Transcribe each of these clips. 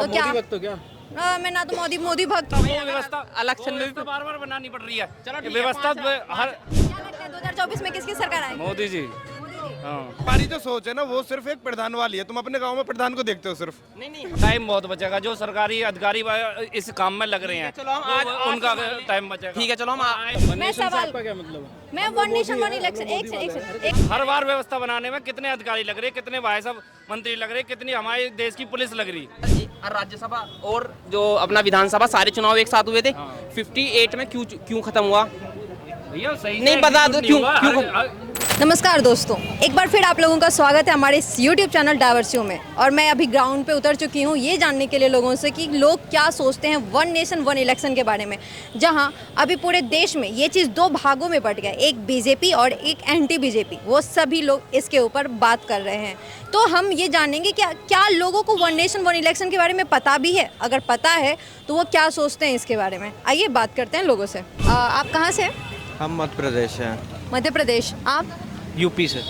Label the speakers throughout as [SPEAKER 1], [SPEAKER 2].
[SPEAKER 1] तो क्या
[SPEAKER 2] मोदी भक्त हो क्या?
[SPEAKER 1] मैं ना तो मोदी भक्त हूँ।
[SPEAKER 3] व्यवस्था इलेक्शन में भी तो बार बार बनानी पड़ रही है। चलो व्यवस्था हर
[SPEAKER 1] क्या लगता है 2024 में किसकी सरकार आएगी?
[SPEAKER 3] मोदी जी। हाँ
[SPEAKER 2] हमारी जो सोच है ना वो सिर्फ एक प्रधान वाली है। तुम अपने गांव में प्रधान को देखते हो सिर्फ।
[SPEAKER 3] नहीं टाइम बहुत बचेगा। जो सरकारी अधिकारी इस काम में लग रहे हैं,
[SPEAKER 4] चलो हम आज
[SPEAKER 3] उनका टाइम बचेगा।
[SPEAKER 4] ठीक है, चलो हम
[SPEAKER 1] मैं सवाल
[SPEAKER 2] क्या मतलब है?
[SPEAKER 1] मैं वन नेशन वन इलेक्शन एक
[SPEAKER 3] हर बार व्यवस्था बनाने में कितने अधिकारी लग रहे हैं, कितने भाई साहब मंत्री लग रहे हैं, कितनी हमारे देश की पुलिस लग रही है।
[SPEAKER 4] राज्यसभा और जो अपना विधानसभा सारे चुनाव एक साथ हुए थे। 58 में क्यों खत्म हुआ?
[SPEAKER 3] भैया सही
[SPEAKER 4] नहीं बता दो क्यों।
[SPEAKER 1] नमस्कार दोस्तों, एक बार फिर आप लोगों का स्वागत है हमारे इस YouTube चैनल डायवर्सियो में। और मैं अभी ग्राउंड पे उतर चुकी हूँ ये जानने के लिए लोगों से कि लोग क्या सोचते हैं वन नेशन वन इलेक्शन के बारे में, जहाँ अभी पूरे देश में ये चीज़ दो भागों में बट गया, एक बीजेपी और एक एंटी बीजेपी। वो सभी लोग इसके ऊपर बात कर रहे हैं। तो हम ये जानेंगे कि क्या लोगों को वन नेशन वन इलेक्शन के बारे में पता भी है, अगर पता है तो वो क्या सोचते हैं इसके बारे में। आइए बात करते हैं लोगों से। आप कहाँ से हैं?
[SPEAKER 5] हम मध्य प्रदेश से हैं।
[SPEAKER 1] मध्य प्रदेश। आप?
[SPEAKER 5] यूपी से।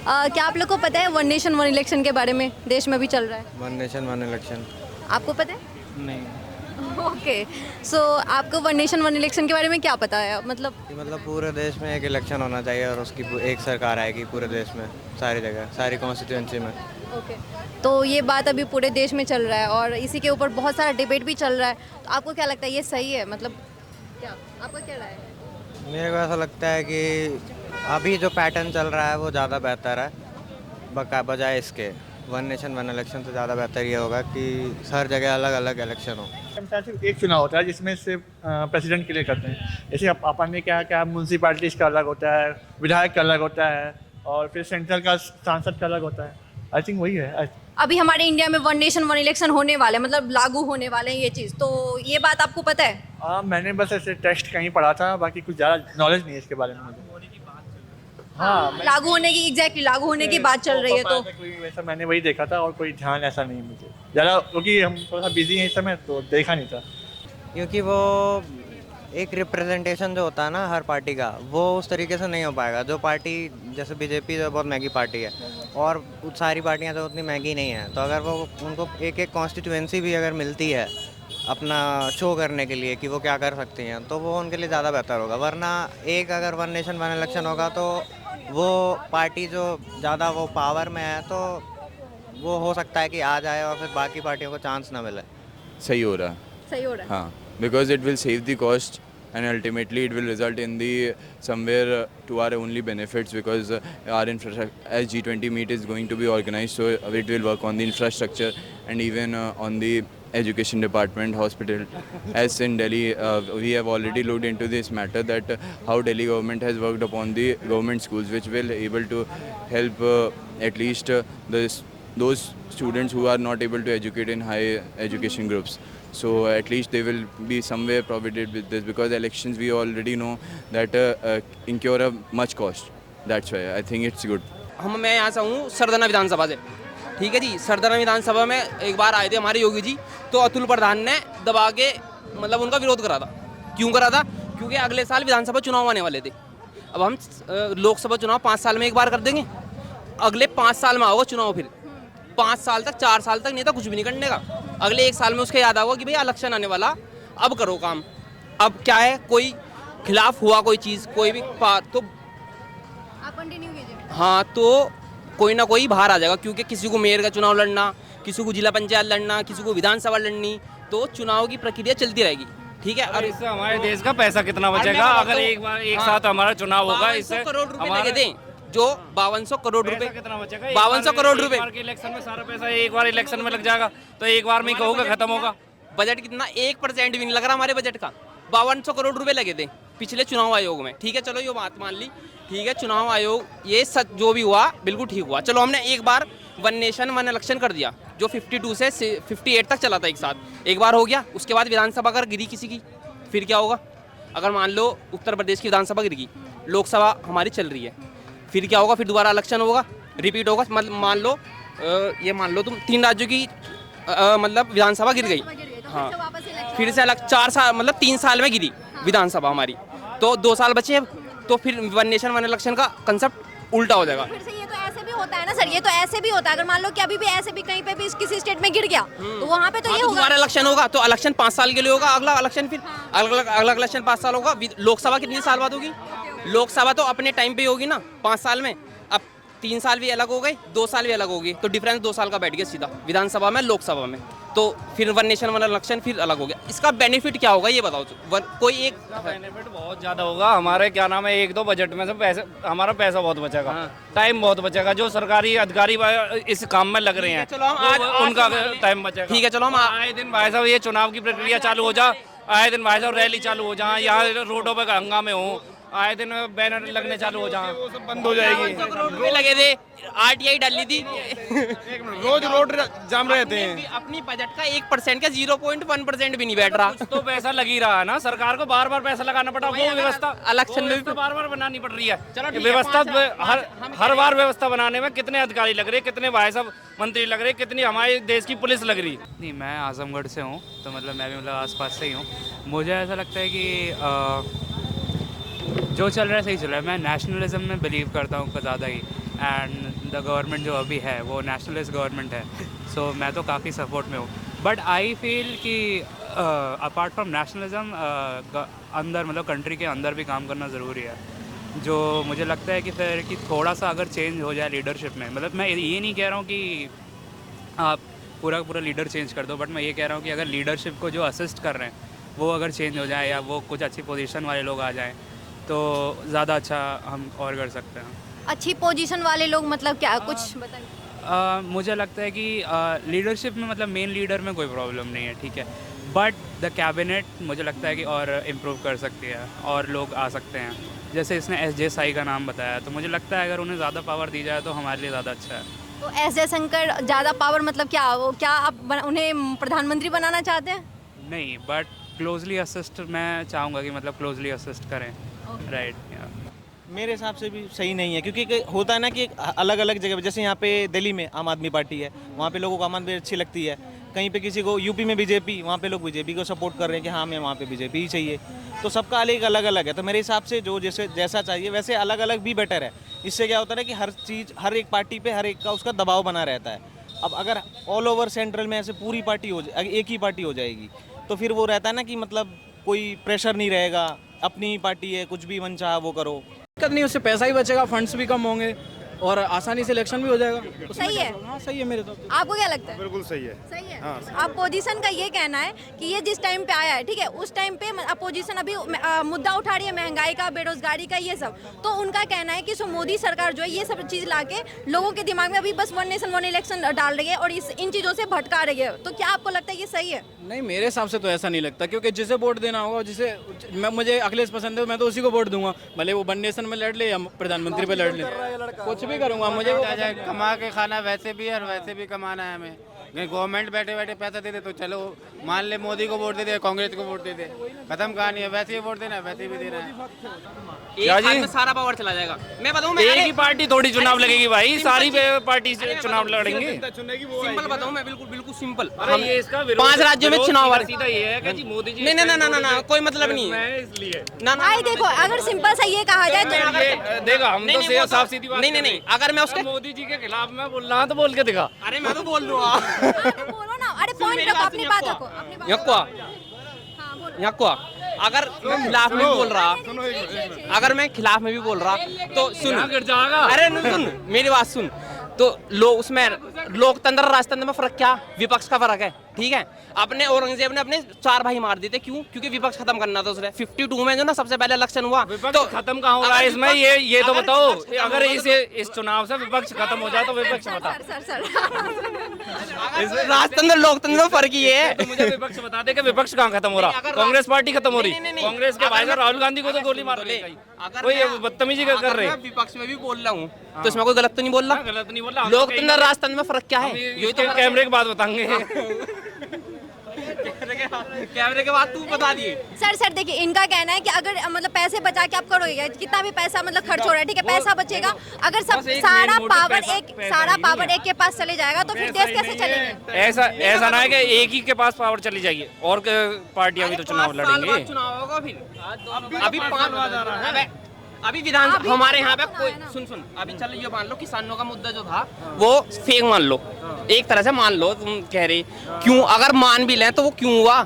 [SPEAKER 1] क्या आप लोग को पता है वन नेशन वन इलेक्शन के बारे में? देश में भी चल रहा है
[SPEAKER 5] वन नेशन वन इलेक्शन।
[SPEAKER 1] आपको पता है?
[SPEAKER 5] नहीं।
[SPEAKER 1] ओके, सो आपको वन नेशन वन इलेक्शन के बारे में क्या पता है? मतलब
[SPEAKER 5] पूरे देश में एक इलेक्शन होना चाहिए और उसकी एक सरकार आएगी पूरे देश में, सारी जगह, सारी कॉन्स्टिट्यूंसी में।
[SPEAKER 1] ओके, तो ये बात अभी पूरे देश में चल रहा है और इसी के ऊपर बहुत सारा डिबेट भी चल रहा है। तो आपको क्या लगता है ये सही है? मतलब क्या आपका क्या राय है?
[SPEAKER 5] मेरे को ऐसा लगता है कि अभी जो पैटर्न चल रहा है वो ज़्यादा बेहतर है बजाय इसके। वन नेशन वन इलेक्शन से ज़्यादा बेहतर ये होगा कि हर जगह अलग अलग इलेक्शन हो।
[SPEAKER 6] सिर्फ एक चुनाव होता है जिसमें सिर्फ प्रेसिडेंट के लिए करते हैं। जैसे अपन ने क्या म्यूनसिपालिटीज़ का अलग होता है, विधायक का अलग होता है और फिर सेंट्रल का सांसद का अलग होता है। आई थिंक वही है।
[SPEAKER 1] अभी हमारे इंडिया में वन नेशन वन इलेक्शन होने वाले, मतलब लागू होने वाले हैं ये चीज़, तो ये बात आपको पता है?
[SPEAKER 6] मैंने बस ऐसे टेस्ट कहीं पढ़ा था, बाकी कुछ ज़्यादा नॉलेज नहीं है इसके बारे में मुझे। हाँ,
[SPEAKER 1] लागू होने की एग्जैक्टली लागू होने की बात चल रही है। तो
[SPEAKER 6] कोई वैसा मैंने वही देखा था और कोई ध्यान ऐसा नहीं मुझे ज़्यादा, क्योंकि हम थोड़ा सा बिजी हैं इस समय तो देखा नहीं था।
[SPEAKER 5] क्योंकि वो एक रिप्रेजेंटेशन जो होता है ना हर पार्टी का, वो उस तरीके से नहीं हो पाएगा। जो पार्टी जैसे बीजेपी जो बहुत महंगी पार्टी है और सारी पार्टियां जो उतनी महंगी नहीं है, तो अगर वो उनको एक एक कॉन्स्टिट्यूएंसी भी अगर मिलती है अपना शो करने के लिए कि वो क्या कर सकती हैं, तो वो उनके लिए ज़्यादा बेहतर होगा। वरना एक अगर वन नेशन वन इलेक्शन होगा तो वो पार्टी जो ज़्यादा वो पावर में है तो वो हो सकता है कि आ जाए और फिर बाकी पार्टियों को चांस ना मिले।
[SPEAKER 7] सही हो रहा है।
[SPEAKER 1] सही हो रहा है।
[SPEAKER 7] हाँ, because it will save the cost and ultimately it will result in the somewhere to our only benefits, because our infrastructure as G20 meet is going to be organized, so it will work on the infrastructure and even on the education department, hospital. As in Delhi, we have already looked into this matter that how Delhi government has worked upon the government schools, which will able to help at least those students who are not able to educate in high education groups. So at least they will be somewhere provided with this, because elections we already know that incur a much cost. That's why I think it's good.
[SPEAKER 4] मैं यहाँ से हूँ सरदाना विधानसभा से। ठीक है जी, सरदाना विधानसभा में एक बार आए थे हमारे योगी जी, तो अतुल प्रधान ने दबा के मतलब उनका विरोध करा था। क्यों करा था? क्योंकि अगले साल विधानसभा चुनाव आने वाले थे। अब हम लोकसभा चुनाव 5 साल में एक बार कर देंगे, अगले 5 साल में होगा चुनाव, फिर 5 साल तक 4 साल तक नेता कुछ भी नहीं करने का। अगले 1 साल में उसके याद आएगा कि भाई इलेक्शन आने वाला, अब करो काम। अब क्या है, कोई खिलाफ हुआ कोई चीज़, कोई भी तो
[SPEAKER 1] आप कंटिन्यू कीजिए।
[SPEAKER 4] हाँ, तो कोई ना कोई बाहर आ जाएगा, क्योंकि किसी को मेयर का चुनाव लड़ना, किसी को जिला पंचायत लड़ना, किसी को विधानसभा लड़नी, तो चुनाव की प्रक्रिया चलती रहेगी। ठीक है,
[SPEAKER 3] और इससे हमारे देश का पैसा कितना बचेगा अगर एक साथ हमारा चुनाव होगा? इससे
[SPEAKER 4] करोड़ रुपए लगे थे, जो 5200 करोड़ रुपए,
[SPEAKER 3] कितना बचेगा?
[SPEAKER 4] 5200 करोड़ रुपए।
[SPEAKER 3] एक बार के इलेक्शन में सारा पैसा एक बार इलेक्शन में लग जाएगा तो एक बार में ही कहोगे खत्म होगा।
[SPEAKER 4] बजट कितना 1% भी नहीं लग रहा हमारे बजट का। 5200 करोड़ रुपए लगे थे पिछले चुनाव आयोग में। ठीक है, चलो ये बात मान ली, ठीक है, चुनाव आयोग ये सच जो भी हुआ बिल्कुल ठीक हुआ। चलो हमने एक बार वन नेशन वन इलेक्शन कर दिया, जो 52 से 58 तक चला था एक साथ, एक बार हो गया। उसके बाद विधानसभा अगर गिरी किसी की, फिर क्या होगा? अगर मान लो उत्तर प्रदेश की विधानसभा गिर गई, लोकसभा हमारी चल रही है, फिर क्या होगा? फिर दोबारा इलेक्शन होगा, रिपीट होगा। मान लो तुम 3 राज्यों की मतलब विधानसभा गिर गई, हाँ, फिर से अलग 4 साल मतलब 3 साल में गिरी विधानसभा हमारी, तो 2 साल बचे। अब तो फिर वन नेशन वन इलेक्शन का कंसेप्ट उल्टा हो जाएगा।
[SPEAKER 1] फिर से ये तो ऐसे भी होता है है ना सर, ये तो ऐसे भी होता है। अगर मान लो कि अभी भी ऐसे भी कहीं पे भी किसी स्टेट में गिर गया तो वहाँ पे तो
[SPEAKER 4] हाँ,
[SPEAKER 1] ये
[SPEAKER 4] तो
[SPEAKER 1] होगा।
[SPEAKER 4] दोबारा इलेक्शन होगा तो इलेक्शन 5 साल के लिए होगा, अगला इलेक्शन फिर अगला इलेक्शन 5 साल होगा। लोकसभा कितने साल बाद होगी? लोकसभा तो अपने टाइम पे ही होगी ना 5 साल में। अब 3 साल भी अलग हो गए, 2 साल भी अलग हो गए, तो डिफरेंस 2 साल का बैठ गया सीधा विधानसभा में लोकसभा में। तो फिर वन नेशन वन इलेक्शन फिर अलग हो गया। इसका बेनिफिट क्या होगा ये बताओ? कोई एक
[SPEAKER 3] बेनिफिट बहुत ज़्यादा होगा हमारे, क्या नाम है, 1-2 बजट में से पैसे, हमारा पैसा बहुत बचेगा, टाइम बहुत बचेगा। जो सरकारी अधिकारी इस काम में लग रहे हैं,
[SPEAKER 4] चलो हम आज
[SPEAKER 3] उनका टाइम बचेगा।
[SPEAKER 4] ठीक है, चलो हम
[SPEAKER 3] आए दिन भाई साहब ये चुनाव की प्रक्रिया चालू हो जा, आए दिन भाई साहब रैली चालू हो जाए, यहाँ रोडों पर हंगामे हो, आए दिन बैनर लगने चालू हो जाए,
[SPEAKER 2] वो सब बंद हो जाएगी।
[SPEAKER 4] करोड़ रुपए लगे थे, आरटीआई डाली थी।
[SPEAKER 2] एक मिनट, रोज रोड जाम रहते हैं।
[SPEAKER 4] अपनी बजट का 1% का 0.1% भी नहीं बैठ रहा।
[SPEAKER 3] तो पैसा लग ही रहा है ना, सरकार को बार बार पैसा लगाना पड़ा, वो व्यवस्था
[SPEAKER 4] इलेक्शन में भी
[SPEAKER 3] बार बार बनानी पड़ रही है।
[SPEAKER 4] चलो ठीक है,
[SPEAKER 3] व्यवस्था
[SPEAKER 4] 5 साल
[SPEAKER 3] हर बार व्यवस्था बनाने में कितने अधिकारी लग रहे, कितने भाई साहब मंत्री लग रहे, कितनी हमारे देश की पुलिस लग रही।
[SPEAKER 8] नहीं, मैं आजमगढ़ से हूँ, तो मतलब मैं भी मतलब आसपास से ही हूँ। मुझे ऐसा लगता है कि जो चल रहा है सही चल रहा है। मैं नेशनलिज्म में बिलीव करता हूँ ज़्यादा ही, एंड द गवर्नमेंट जो अभी है वो नेशनलिस्ट गवर्नमेंट है, सो मैं तो काफ़ी सपोर्ट में हूँ। बट आई फील कि अपार्ट फ्रॉम नेशनलिज्म अंदर मतलब कंट्री के अंदर भी काम करना ज़रूरी है। जो मुझे लगता है कि फिर कि थोड़ा सा अगर चेंज हो जाए लीडरशिप में, मतलब मैं ये नहीं कह रहा हूँ कि आप पूरा लीडर चेंज कर दो, बट मैं ये कह रहा हूँ कि अगर लीडरशिप को जो असिस्ट कर रहे हैं वो अगर चेंज हो जाए या वो कुछ अच्छी पोजीशन वाले लोग आ जाएं तो ज़्यादा अच्छा हम और कर सकते हैं।
[SPEAKER 1] अच्छी पोजीशन वाले लोग मतलब क्या, कुछ बताइए।
[SPEAKER 8] मुझे लगता है कि लीडरशिप में मतलब मेन लीडर में कोई प्रॉब्लम नहीं है, ठीक है, बट द कैबिनेट मुझे लगता है कि और इम्प्रूव कर सकती है और लोग आ सकते हैं। जैसे इसने एस साई का नाम बताया, तो मुझे लगता है अगर उन्हें ज़्यादा पावर दी जाए तो हमारे लिए ज़्यादा अच्छा है।
[SPEAKER 1] तो एस जयशंकर ज़्यादा पावर मतलब क्या, वो क्या आप उन्हें प्रधानमंत्री बनाना चाहते हैं?
[SPEAKER 8] नहीं, बट क्लोजली असिस्ट मैं चाहूँगा कि मतलब क्लोजली असिस्ट करें, राइट।
[SPEAKER 9] मेरे हिसाब से भी सही नहीं है, क्योंकि होता है ना कि अलग अलग जगह पे, जैसे यहाँ पे दिल्ली में आम आदमी पार्टी है, वहाँ पे लोगों को आम आदमी अच्छी लगती है। कहीं पे किसी को यूपी में बीजेपी, वहाँ पे लोग बीजेपी को सपोर्ट कर रहे हैं कि हाँ हमें वहाँ पे बीजेपी ही चाहिए। तो सबका अलग अलग है। तो मेरे हिसाब से जो जैसा चाहिए वैसे अलग अलग भी बेटर है। इससे क्या होता है ना कि हर चीज़, हर एक पार्टी पे हर एक का उसका दबाव बना रहता है। अब अगर ऑल ओवर सेंट्रल में ऐसे पूरी पार्टी एक ही पार्टी हो जाएगी तो फिर वो रहता है ना कि मतलब कोई प्रेशर नहीं रहेगा, अपनी ही पार्टी है, कुछ भी मन चाहा वो करो।
[SPEAKER 10] दिक्कत नहीं, उससे पैसा ही बचेगा, फंड्स भी कम होंगे और आसानी से इलेक्शन भी हो जाएगा।
[SPEAKER 1] सही है।
[SPEAKER 10] हाँ सही है मेरे तो।
[SPEAKER 1] आपको क्या लगता है?
[SPEAKER 2] बिल्कुल सही है।
[SPEAKER 1] सही है।
[SPEAKER 2] हाँ,
[SPEAKER 1] अपोजिशन का ये कहना है कि ये जिस टाइम पे आया है, ठीक है, उस टाइम पे अपोजिशन अभी मुद्दा उठा रही है महंगाई का, बेरोजगारी का, ये सब। तो उनका कहना है कि सो मोदी सरकार जो है ये सब चीज़ लाके लोगों के दिमाग में अभी बस वन नेशन वन इलेक्शन डाल रही है और इन चीज़ों से भटका रही है। तो क्या आपको लगता है ये सही है?
[SPEAKER 10] नहीं, मेरे हिसाब से तो ऐसा नहीं लगता, क्योंकि जिसे वोट देना होगा, जिसे मुझे अखिलेश पसंद है मैं तो उसी को वोट दूंगा, भले वो वन नेशन में लड़ ले या प्रधानमंत्री पे लड़ ले, कुछ भी करूंगा। मुझे
[SPEAKER 11] कमा के खाना वैसे भी है और वैसे भी कमाना है हमें। गवर्नमेंट बैठे बैठे पैसा दे दे तो चलो, मान ले मोदी को वोट दे दे, कांग्रेस को वोट दे दे, खत्म कहानी है। वैसे ही वोट देना है, वैसे ही भी देना है।
[SPEAKER 4] एक हाथ में सारा पावर चला जाएगा। मैं बताऊं, मैं
[SPEAKER 3] एक ही पार्टी थोड़ी चुनाव लगेगी भाई, सारी पार्टी से चुनाव लड़ेंगे।
[SPEAKER 4] सिंपल बताऊं मैं, बिल्कुल सिंपल।
[SPEAKER 3] अरे ये इसका विरोध,
[SPEAKER 4] 5 राज्यों में चुनाव आ रहे।
[SPEAKER 3] सीधा ये है कि जी मोदी जी
[SPEAKER 4] नहीं, ना, कोई मतलब नहीं है।
[SPEAKER 3] मैं इसलिए
[SPEAKER 4] ना
[SPEAKER 1] भाई देखो, अगर सिंपल सा ये कहा जाए तो
[SPEAKER 3] देखा, हम तो साफ सीधी बात
[SPEAKER 4] नहीं, अगर मैं उसके
[SPEAKER 3] मोदी जी के खिलाफ मैं बोल रहा हूँ तो बोल के दिखा।
[SPEAKER 4] अरे मैं तो बोल दूंगा।
[SPEAKER 1] बोलो ना, अरे पॉइंट रखो, अपनी बात रखो, अपनी बात।
[SPEAKER 4] यक्वा अगर मैं खिलाफ में भी बोल रहा, अगर मैं खिलाफ में भी बोल रहा तो सुन,
[SPEAKER 3] गिर जाएगा।
[SPEAKER 4] अरे सुन मेरी बात सुन। तो उसमें लोकतंत्र राजतंत्र में फर्क क्या? विपक्ष का फर्क है, ठीक है। अपने औरंगजेब ने अपने 4 भाई मार दिए थे, क्यों? क्योंकि विपक्ष खत्म करना था उसने। 52 में जो ना सबसे पहले इलेक्शन हुआ,
[SPEAKER 3] तो खत्म कहाँ हो रहा है इसमें? ये तो बताओ, अगर इस चुनाव से विपक्ष खत्म हो जाए तो विपक्ष बता।
[SPEAKER 4] राजतंत्र लोकतंत्र में फर्क ही है।
[SPEAKER 3] तो मुझे विपक्ष बता दे कि विपक्ष कहाँ खत्म हो रहा? कांग्रेस पार्टी खत्म हो रही, कांग्रेस के भाई राहुल गांधी को तो गोली मार रही, कोई बदतमीजी कर रहे हैं।
[SPEAKER 4] विपक्ष में भी बोल रहा हूँ तो इसमें कोई गलत तो नहीं बोल रहा?
[SPEAKER 3] गलत नहीं बोल रहा।
[SPEAKER 4] लोकतंत्र राजतंत्र में फर्क क्या है?
[SPEAKER 3] ये तो कैमरे की बात बताएंगे।
[SPEAKER 4] कैमरे के बाद तू बता दिए।
[SPEAKER 1] सर देखिए, इनका कहना है कि अगर मतलब पैसे बचा के आप करोगे, कितना भी पैसा मतलब खर्च हो रहा है, ठीक है, पैसा बचेगा। अगर सब सारा पावर एक के पास चले जाएगा तो फिर देश कैसे चलेगा?
[SPEAKER 3] ऐसा ना है कि एक ही के पास पावर चली जाएगी और पार्टियां भी तो चुनाव लड़ेंगे।
[SPEAKER 4] चुनाव होगा फिर। अभी 5 अभी विधान हमारे यहाँ पे कोई सुन अभी चलो ये मान लो किसानों का मुद्दा जो था वो फेक मान लो, एक तरह से मान लो, तुम कह रहे क्यों, अगर मान भी लें तो वो क्यों हुआ,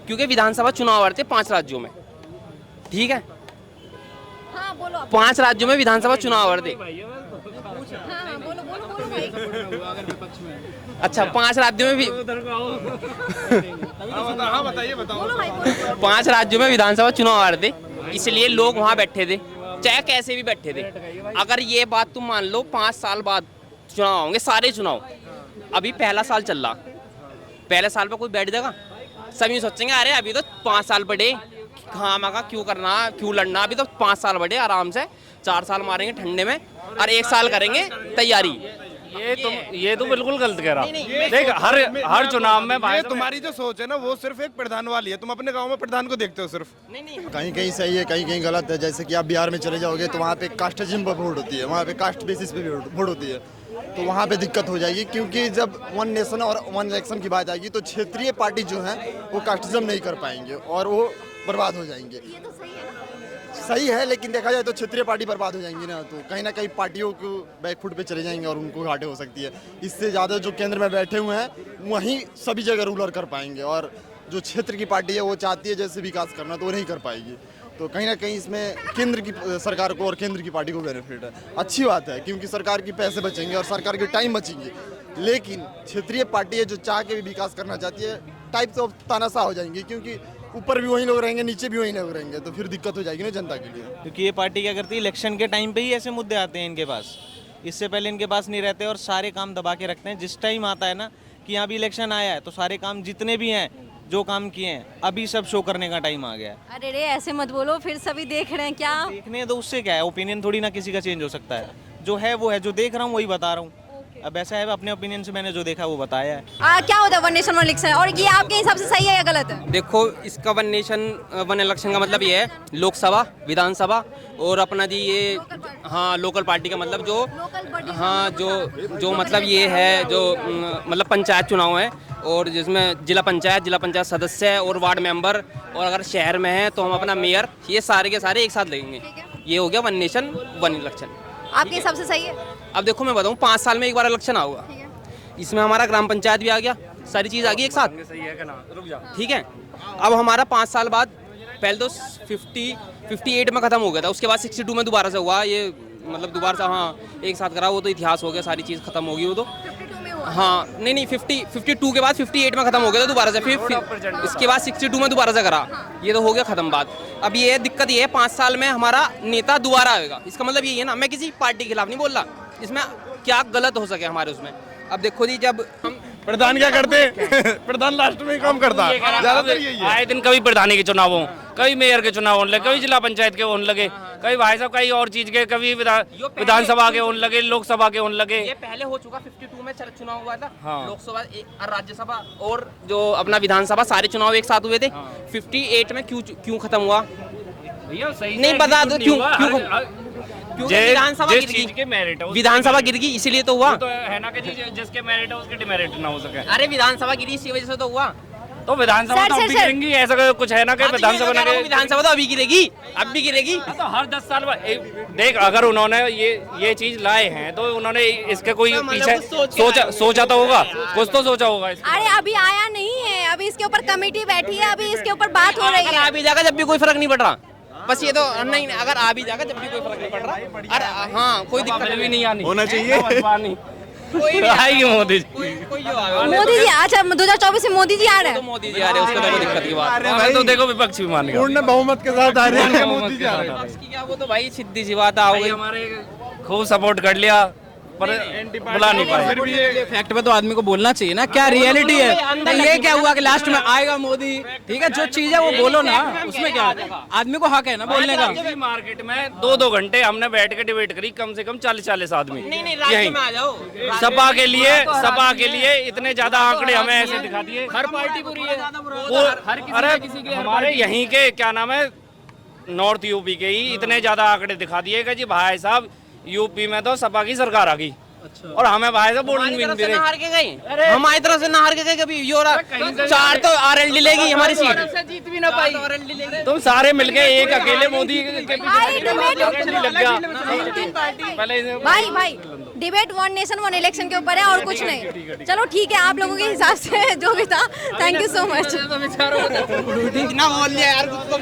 [SPEAKER 4] क्योंकि विधानसभा चुनाव आ रहे थे 5 राज्यों में, ठीक है,
[SPEAKER 1] हाँ बोलो आप।
[SPEAKER 4] 5 राज्यों में विधानसभा चुनाव आ रहे थे।
[SPEAKER 1] हाँ, बोलो बोलो बोलो भाई।
[SPEAKER 4] अच्छा 5 राज्यों में भी
[SPEAKER 2] हाँ बताइए बताओ।
[SPEAKER 1] बोलो भाई बोलो।
[SPEAKER 4] 5 राज्यों में विधानसभा चुनाव आ रहे थे, इसलिए लोग वहाँ बैठे थे, चाहे कैसे भी बैठे थे। अगर ये बात तुम मान लो 5 साल बाद चुनाव होंगे, सारे चुनाव, अभी पहला साल चल रहा, पहले साल पर कोई बैठ जाएगा? सभी सोचेंगे अरे अभी तो 5 साल बड़े, खामा का क्यों करना, क्यों लड़ना, अभी तो 5 साल बड़े, आराम से 4 साल मारेंगे ठंडे में और 1 साल करेंगे तैयारी।
[SPEAKER 3] ये तो बिल्कुल गलत कह रहा। देख हर चुनाव में भाई
[SPEAKER 2] तुम्हारी जो सोच है ना वो सिर्फ एक प्रधान वाली है। तुम अपने गांव में प्रधान को देखते हो सिर्फ।
[SPEAKER 12] कहीं कहीं सही है, कहीं कहीं गलत है। जैसे कि आप बिहार में चले जाओगे तो वहाँ पे कास्टिज्म पर वोट होती है, वहाँ पे कास्ट बेसिस पे वोट होती है, तो वहाँ पे दिक्कत हो जाएगी। क्योंकि जब वन नेशन और वन इलेक्शन की बात आएगी तो क्षेत्रीय पार्टी जो है वो कास्टिज्म नहीं कर पाएंगे और वो बर्बाद हो जाएंगे। सही है, लेकिन देखा जाए तो क्षेत्रीय पार्टी बर्बाद हो जाएंगी ना, तो कहीं ना कहीं पार्टियों को बैकफुट पे चले जाएंगे और उनको घाटे हो सकती है। इससे ज़्यादा जो केंद्र में बैठे हुए हैं वहीं सभी जगह रूलर कर पाएंगे, और जो क्षेत्र की पार्टी है वो चाहती है जैसे विकास करना तो वो नहीं कर पाएगी। तो कहीं ना कहीं इसमें केंद्र की सरकार को और केंद्र की पार्टी को बेनिफिट है। अच्छी बात है क्योंकि सरकार के पैसे बचेंगे और सरकार के टाइम बचेंगे, लेकिन क्षेत्रीय पार्टी है जो चाह के भी विकास करना चाहती है टाइप्स ऑफ तानाशाह हो जाएंगी, क्योंकि ऊपर भी वही लोग रहेंगे नीचे भी वही लोग रहेंगे, तो फिर दिक्कत हो जाएगी ना जनता के लिए।
[SPEAKER 9] क्योंकि ये पार्टी क्या करती है, इलेक्शन के टाइम पे ही ऐसे मुद्दे आते हैं इनके पास, इससे पहले इनके पास नहीं रहते और सारे काम दबा के रखते हैं। जिस टाइम आता है ना कि यहाँ भी इलेक्शन आया है तो सारे काम जितने भी हैं जो काम किए हैं अभी सब शो करने का टाइम आ गया है।
[SPEAKER 1] अरे रे ऐसे मत बोलो, फिर सभी देख रहे हैं क्या।
[SPEAKER 9] देखने तो उससे क्या है, ओपिनियन थोड़ी ना किसी का चेंज हो सकता है, जो है वो है, जो देख रहा हूँ वही बता रहा हूँ। अब ऐसा है अपने ओपिनियन से मैंने जो देखा वो बताया है।
[SPEAKER 1] क्या होता है वन नेशन वन इलेक्शन, और ये आपके हिसाब से सही है या गलत है?
[SPEAKER 4] देखो इसका वन नेशन वन इलेक्शन का मतलब ये है लोकसभा, विधानसभा और अपना जी ये हाँ लोकल पार्टी का मतलब जो हाँ जो मतलब ये है जो मतलब पंचायत चुनाव है, और जिसमें जिला पंचायत सदस्य और वार्ड मेंबर, और अगर शहर में है तो हम अपना मेयर, ये सारे के सारे एक साथ लगेंगे। ये हो गया वन नेशन वन इलेक्शन।
[SPEAKER 1] आपके हिसाब से सही है?
[SPEAKER 4] अब देखो मैं बताऊँ 5 साल में एक बार इलेक्शन आऊगा, इसमें हमारा ग्राम पंचायत भी आ गया, सारी चीज़ आ गई एक साथ, ठीक है। अब हमारा 5 साल बाद पहले तो 58 में ख़त्म हो गया था, उसके बाद 62 में दोबारा से हुआ, ये मतलब दोबारा से हाँ एक साथ करा, वो तो इतिहास हो गया, सारी चीज़ खत्म होगी वो तो। हाँ नहीं 52 के बाद 58 में ख़त्म हो गया था दोबारा से, फिर इसके बाद 62 में दोबारा से करा, ये तो हो गया ख़त्म बात। अब ये दिक्कत ये है 5 साल में हमारा नेता दोबारा आएगा, इसका मतलब ये है ना, मैं किसी पार्टी के खिलाफ नहीं बोल रहा, इसमें क्या गलत हो सके हमारे उसमें। अब देखो जी जब हम
[SPEAKER 2] प्रधान क्या करते प्रधान लास्ट में काम करता है, ज्यादातर यही है।
[SPEAKER 3] आए दिन कभी प्रधानी के चुनाव हों, कभी मेयर के चुनाव होने लगे, कभी जिला पंचायत के होने लगे, कभी भाई साहब कई और चीज के, कभी विधानसभा के होने लगे, लोकसभा के होने लगे।
[SPEAKER 4] ये पहले हो चुका, 52 में चुनाव हुआ था,
[SPEAKER 3] हाँ।
[SPEAKER 4] लोकसभा और राज्यसभा और जो अपना विधानसभा सारे चुनाव एक साथ हुए थे। 58 में क्यों खत्म हुआ नहीं बता दो, क्योंकि विधानसभा गिर गई इसीलिए तो हुआ,
[SPEAKER 3] तो है ना कि जिसके मेरिट है उसके डिमेरिट ना हो सके।
[SPEAKER 4] अरे विधानसभा गिरी इसी वजह से तो हुआ,
[SPEAKER 3] तो विधानसभा तो अभी गिरेंगी, ऐसा कुछ है ना कि
[SPEAKER 4] विधानसभा तो अभी गिरेगी, अब भी गिरेगी।
[SPEAKER 3] तो हर 10 साल बाद देख, अगर उन्होंने ये चीज लाए हैं तो उन्होंने इसके कोई पीछे सोचा तो होगा, कुछ तो सोचा होगा।
[SPEAKER 1] अरे अभी आया नहीं है, अभी इसके ऊपर कमेटी बैठी है, अभी इसके ऊपर बात हो रही है।
[SPEAKER 4] आ भी जाएगा जब भी कोई फर्क नहीं पड़ रहा, बस ये तो नहीं, अगर आ भी जाएगा जब भी कोई फर्क नहीं पड़ रहा। अरे हाँ कोई दिक्कत भी नहीं आनी
[SPEAKER 2] होना चाहिए।
[SPEAKER 3] आएगी मोदी जी,
[SPEAKER 1] मोदी जी अच्छा 2024 में मोदी जी आ रहे हैं,
[SPEAKER 4] मोदी जी आ रहे हैं, उसका तो दिक्कत की बात
[SPEAKER 3] है। तो देखो विपक्ष भी मानेगा,
[SPEAKER 2] पूर्ण बहुमत के साथ आ रहे हैं मोदी जी आ रहे हैं।
[SPEAKER 4] क्या वो तो भाई सीधी सी बात आ गई,
[SPEAKER 3] हमारे खूब सपोर्ट कर लिया पर बुला नहीं पाए।
[SPEAKER 10] फैक्ट पे तो आदमी को बोलना चाहिए ना, क्या रियलिटी है। ये क्या हुआ कि लास्ट में आएगा मोदी, ठीक है, जो चीज है वो बोलो ना, उसमें क्या आदमी को हक है ना बोलने का।
[SPEAKER 3] मार्केट में 2-2 घंटे हमने बैठ के डिबेट करी, कम से कम 40-40 आदमी यही सपा के लिए इतने ज्यादा आंकड़े हमें ऐसे दिखा दिए।
[SPEAKER 10] हर पार्टी बुरी है,
[SPEAKER 3] अरे हमारे यहीं के क्या नाम है नॉर्थ यूपी के ही इतने ज्यादा आंकड़े दिखा दिए कि जी भाई साहब यूपी में तो सपा की सरकार आ गई, और हमें भाई से वोट नहीं दे रहे।
[SPEAKER 4] हार के गए, हमारी तरफ से ना हार के गए कभी। ये हो रहा 4 तो आरएलडी लेगी हमारी सीट,
[SPEAKER 3] जीत भी ना पाई। तुम सारे मिलके एक अकेले मोदी के पीछे लग गया।
[SPEAKER 1] भाई debate one nation one election के ऊपर है और कुछ नहीं। चलो ठीक है, आप लोगों के हिसाब से जो भी था। Thank you so much.
[SPEAKER 4] ना बोल लिया यार कुछ तो।